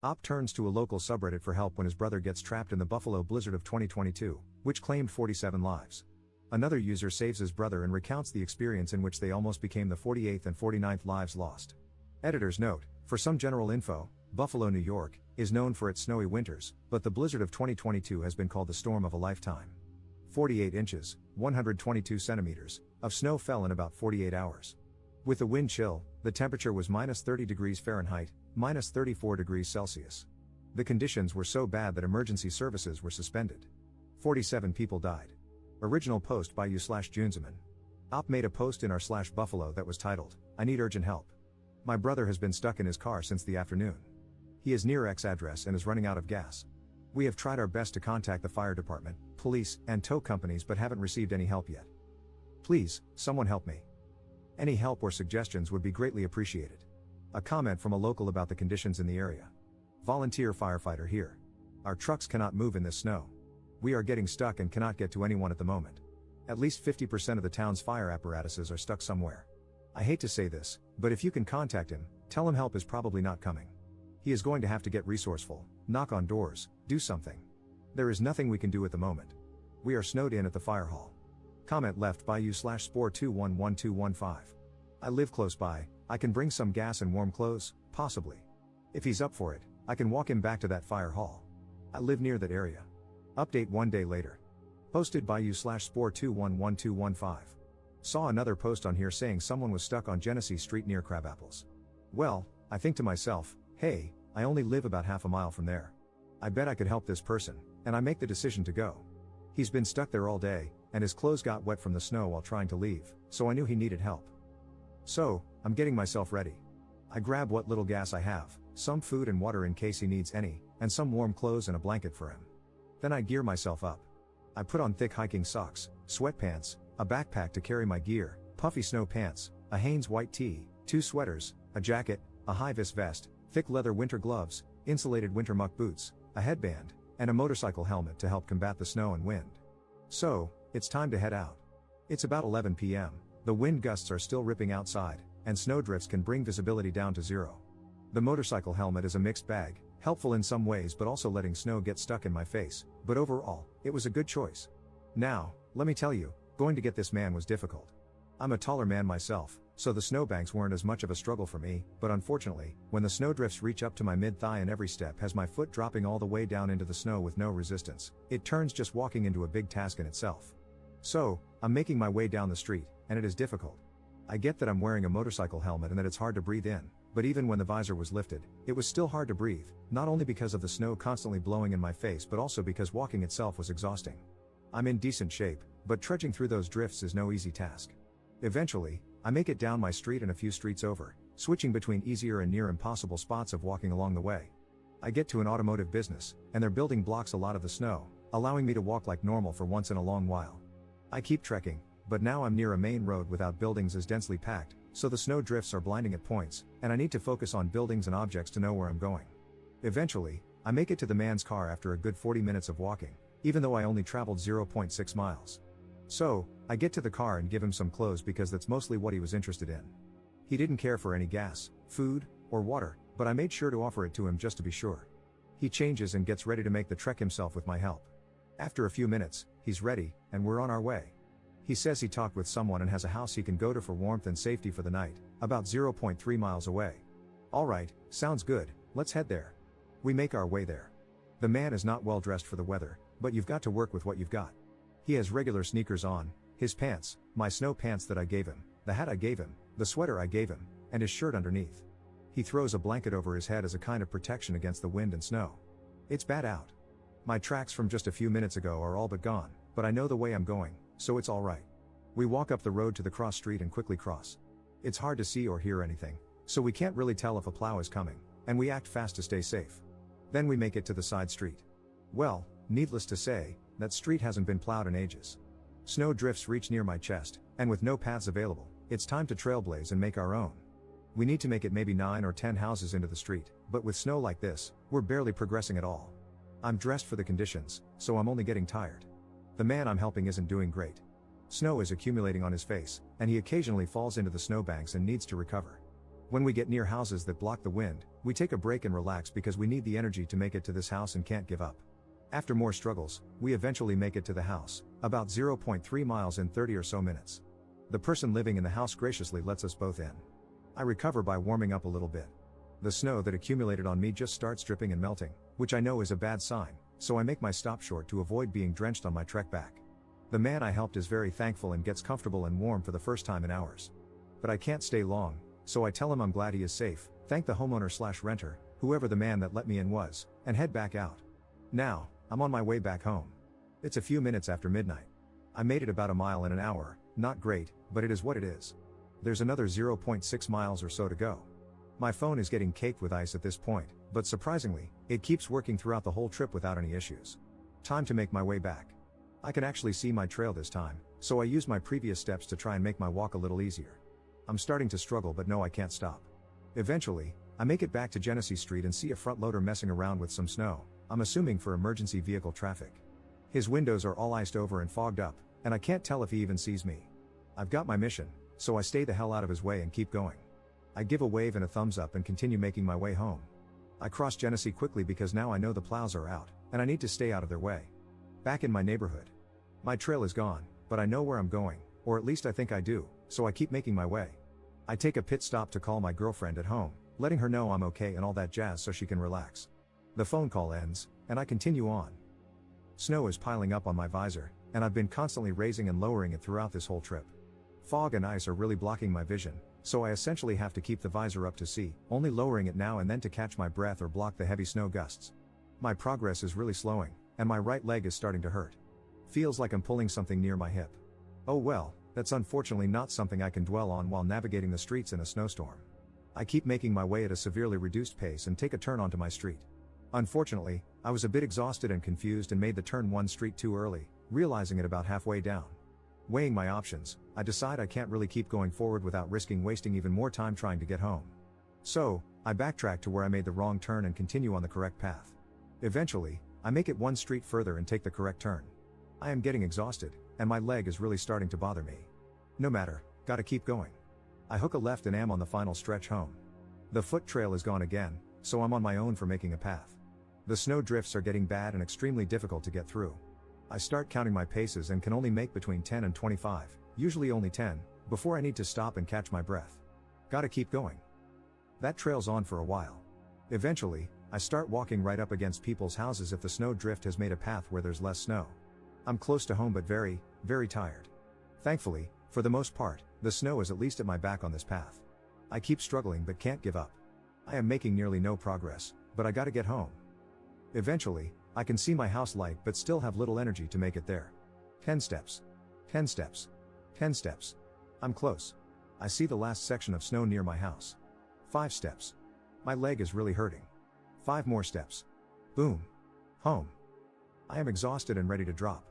Op turns to a local subreddit for help when his brother gets trapped in the Buffalo blizzard of 2022, which claimed 47 lives. Another user saves his brother and recounts the experience in which they almost became the 48th and 49th lives lost. Editor's note: for some general info, Buffalo, New York, is known for its snowy winters, but the blizzard of 2022 has been called the storm of a lifetime. 48 inches, 122 centimeters, of snow fell in about 48 hours. With the wind chill, the temperature was minus 30 degrees Fahrenheit, minus 34 degrees Celsius. The conditions were so bad that emergency services were suspended. 47 people died. Original post by u/Junzeman. Op made a post in r/Buffalo that was titled, "I need urgent help. My brother has been stuck in his car since the afternoon. He is near X address and is running out of gas. We have tried our best to contact the fire department, police, and tow companies but haven't received any help yet. Please, someone help me. Any help or suggestions would be greatly appreciated." A comment from a local about the conditions in the area. Volunteer firefighter here. Our trucks cannot move in this snow. We are getting stuck and cannot get to anyone at the moment. At least 50% of the town's fire apparatuses are stuck somewhere. I hate to say this, but if you can contact him, tell him help is probably not coming. He is going to have to get resourceful, knock on doors, do something. There is nothing we can do at the moment. We are snowed in at the fire hall. Comment left by u/spore211215. I live close by, I can bring some gas and warm clothes, possibly. If he's up for it, I can walk him back to that fire hall. I live near that area. Update 1 day later. Posted by u/spore211215. Saw another post on here saying someone was stuck on Genesee Street near Crabapples. Well, I think to myself, hey, I only live about half a mile from there. I bet I could help this person, and I make the decision to go. He's been stuck there all day, and his clothes got wet from the snow while trying to leave, so I knew he needed help. So, I'm getting myself ready. I grab what little gas I have, some food and water in case he needs any, and some warm clothes and a blanket for him. Then I gear myself up. I put on thick hiking socks, sweatpants, a backpack to carry my gear, puffy snow pants, a Hanes white tee, 2 sweaters, a jacket, a high-vis vest, thick leather winter gloves, insulated winter muck boots, a headband, and a motorcycle helmet to help combat the snow and wind. So, it's time to head out. It's about 11 p.m., the wind gusts are still ripping outside, and snowdrifts can bring visibility down to zero. The motorcycle helmet is a mixed bag, helpful in some ways but also letting snow get stuck in my face, but overall, it was a good choice. Now, let me tell you, going to get this man was difficult. I'm a taller man myself, so the snowbanks weren't as much of a struggle for me, but unfortunately, when the snowdrifts reach up to my mid-thigh and every step has my foot dropping all the way down into the snow with no resistance, it turns just walking into a big task in itself. So, I'm making my way down the street, and it is difficult. I get that I'm wearing a motorcycle helmet and that it's hard to breathe in, but even when the visor was lifted, it was still hard to breathe, not only because of the snow constantly blowing in my face but also because walking itself was exhausting. I'm in decent shape, but trudging through those drifts is no easy task. Eventually, I make it down my street and a few streets over, switching between easier and near impossible spots of walking along the way. I get to an automotive business, and their building blocks a lot of the snow, allowing me to walk like normal for once in a long while. I keep trekking, but now I'm near a main road without buildings as densely packed, so the snow drifts are blinding at points, and I need to focus on buildings and objects to know where I'm going. Eventually, I make it to the man's car after a good 40 minutes of walking, even though I only traveled 0.6 miles. So, I get to the car and give him some clothes because that's mostly what he was interested in. He didn't care for any gas, food, or water, but I made sure to offer it to him just to be sure. He changes and gets ready to make the trek himself with my help. After a few minutes, he's ready, and we're on our way. He says he talked with someone and has a house he can go to for warmth and safety for the night, about 0.3 miles away. Alright, sounds good, let's head there. We make our way there. The man is not well dressed for the weather, but you've got to work with what you've got. He has regular sneakers on, his pants, my snow pants that I gave him, the hat I gave him, the sweater I gave him, and his shirt underneath. He throws a blanket over his head as a kind of protection against the wind and snow. It's bad out. My tracks from just a few minutes ago are all but gone, but I know the way I'm going, so it's alright. We walk up the road to the cross street and quickly cross. It's hard to see or hear anything, so we can't really tell if a plow is coming, and we act fast to stay safe. Then we make it to the side street. Well, needless to say, that street hasn't been plowed in ages. Snow drifts reach near my chest, and with no paths available, it's time to trailblaze and make our own. We need to make it maybe 9 or 10 houses into the street, but with snow like this, we're barely progressing at all. I'm dressed for the conditions, so I'm only getting tired. The man I'm helping isn't doing great. Snow is accumulating on his face, and he occasionally falls into the snowbanks and needs to recover. When we get near houses that block the wind, we take a break and relax because we need the energy to make it to this house and can't give up. After more struggles, we eventually make it to the house, about 0.3 miles in 30 or so minutes. The person living in the house graciously lets us both in. I recover by warming up a little bit. The snow that accumulated on me just starts dripping and melting, which I know is a bad sign, so I make my stop short to avoid being drenched on my trek back. The man I helped is very thankful and gets comfortable and warm for the first time in hours. But I can't stay long, so I tell him I'm glad he is safe, thank the homeowner/renter, whoever the man that let me in was, and head back out. Now, I'm on my way back home. It's a few minutes after midnight. I made it about a mile in an hour, not great, but it is what it is. There's another 0.6 miles or so to go. My phone is getting caked with ice at this point, but surprisingly, it keeps working throughout the whole trip without any issues. Time to make my way back. I can actually see my trail this time, so I use my previous steps to try and make my walk a little easier. I'm starting to struggle but no, I can't stop. Eventually, I make it back to Genesee Street and see a front loader messing around with some snow, I'm assuming for emergency vehicle traffic. His windows are all iced over and fogged up, and I can't tell if he even sees me. I've got my mission, so I stay the hell out of his way and keep going. I give a wave and a thumbs up and continue making my way home. I cross Genesee quickly because now I know the plows are out, and I need to stay out of their way. Back in my neighborhood. My trail is gone, but I know where I'm going, or at least I think I do, so I keep making my way. I take a pit stop to call my girlfriend at home, letting her know I'm okay and all that jazz so she can relax. The phone call ends, and I continue on. Snow is piling up on my visor, and I've been constantly raising and lowering it throughout this whole trip. Fog and ice are really blocking my vision, so I essentially have to keep the visor up to see, only lowering it now and then to catch my breath or block the heavy snow gusts. My progress is really slowing, and my right leg is starting to hurt. Feels like I'm pulling something near my hip. Oh well, that's unfortunately not something I can dwell on while navigating the streets in a snowstorm. I keep making my way at a severely reduced pace and take a turn onto my street. Unfortunately, I was a bit exhausted and confused and made the turn one street too early, realizing it about halfway down. Weighing my options, I decide I can't really keep going forward without risking wasting even more time trying to get home. So, I backtrack to where I made the wrong turn and continue on the correct path. Eventually, I make it one street further and take the correct turn. I am getting exhausted, and my leg is really starting to bother me. No matter, gotta keep going. I hook a left and am on the final stretch home. The foot trail is gone again, so I'm on my own for making a path. The snow drifts are getting bad and extremely difficult to get through. I start counting my paces and can only make between 10 and 25, usually only 10, before I need to stop and catch my breath. Gotta keep going. That trail's on for a while. Eventually, I start walking right up against people's houses if the snow drift has made a path where there's less snow. I'm close to home but very, very tired. Thankfully, for the most part, the snow is at least at my back on this path. I keep struggling but can't give up. I am making nearly no progress, but I gotta get home. Eventually, I can see my house light but still have little energy to make it there. 10 steps. 10 steps. 10 steps. I'm close. I see the last section of snow near my house. 5 steps. My leg is really hurting. 5 more steps. Boom. Home. I am exhausted and ready to drop.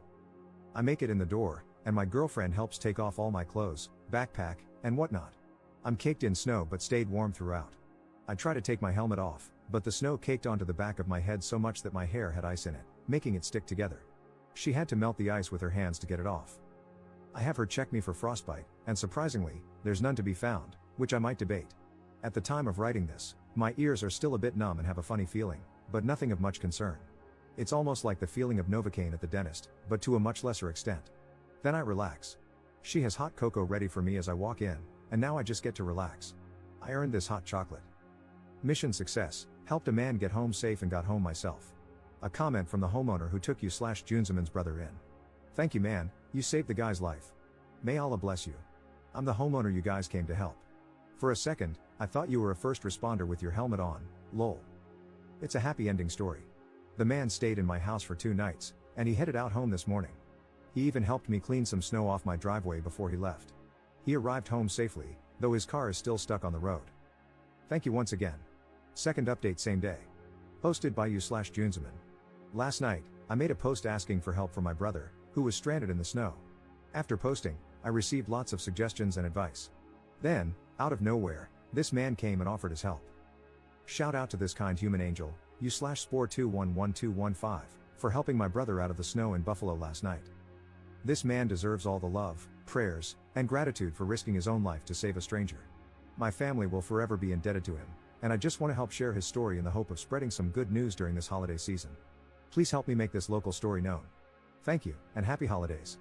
I make it in the door, and my girlfriend helps take off all my clothes, backpack, and whatnot. I'm caked in snow but stayed warm throughout. I try to take my helmet off, but the snow caked onto the back of my head so much that my hair had ice in it, making it stick together. She had to melt the ice with her hands to get it off. I have her check me for frostbite, and surprisingly, there's none to be found, which I might debate. At the time of writing this, my ears are still a bit numb and have a funny feeling, but nothing of much concern. It's almost like the feeling of Novocaine at the dentist, but to a much lesser extent. Then I relax. She has hot cocoa ready for me as I walk in, and now I just get to relax. I earned this hot chocolate. Mission success, helped a man get home safe and got home myself. A comment from the homeowner who took you/Junzeman's brother in. Thank you man, you saved the guy's life. May Allah bless you. I'm the homeowner you guys came to help. For a second, I thought you were a first responder with your helmet on, lol. It's a happy ending story. The man stayed in my house for 2 nights, and he headed out home this morning. He even helped me clean some snow off my driveway before he left. He arrived home safely, though his car is still stuck on the road. Thank you once again. Second update same day. Posted by you/Junzeman. Last night, I made a post asking for help from my brother, who was stranded in the snow. After posting, I received lots of suggestions and advice. Then, out of nowhere, this man came and offered his help. Shout out to this kind human angel, you/Spore211215, for helping my brother out of the snow in Buffalo last night. This man deserves all the love, prayers, and gratitude for risking his own life to save a stranger. My family will forever be indebted to him, and I just want to help share his story in the hope of spreading some good news during this holiday season. Please help me make this local story known. Thank you, and happy holidays.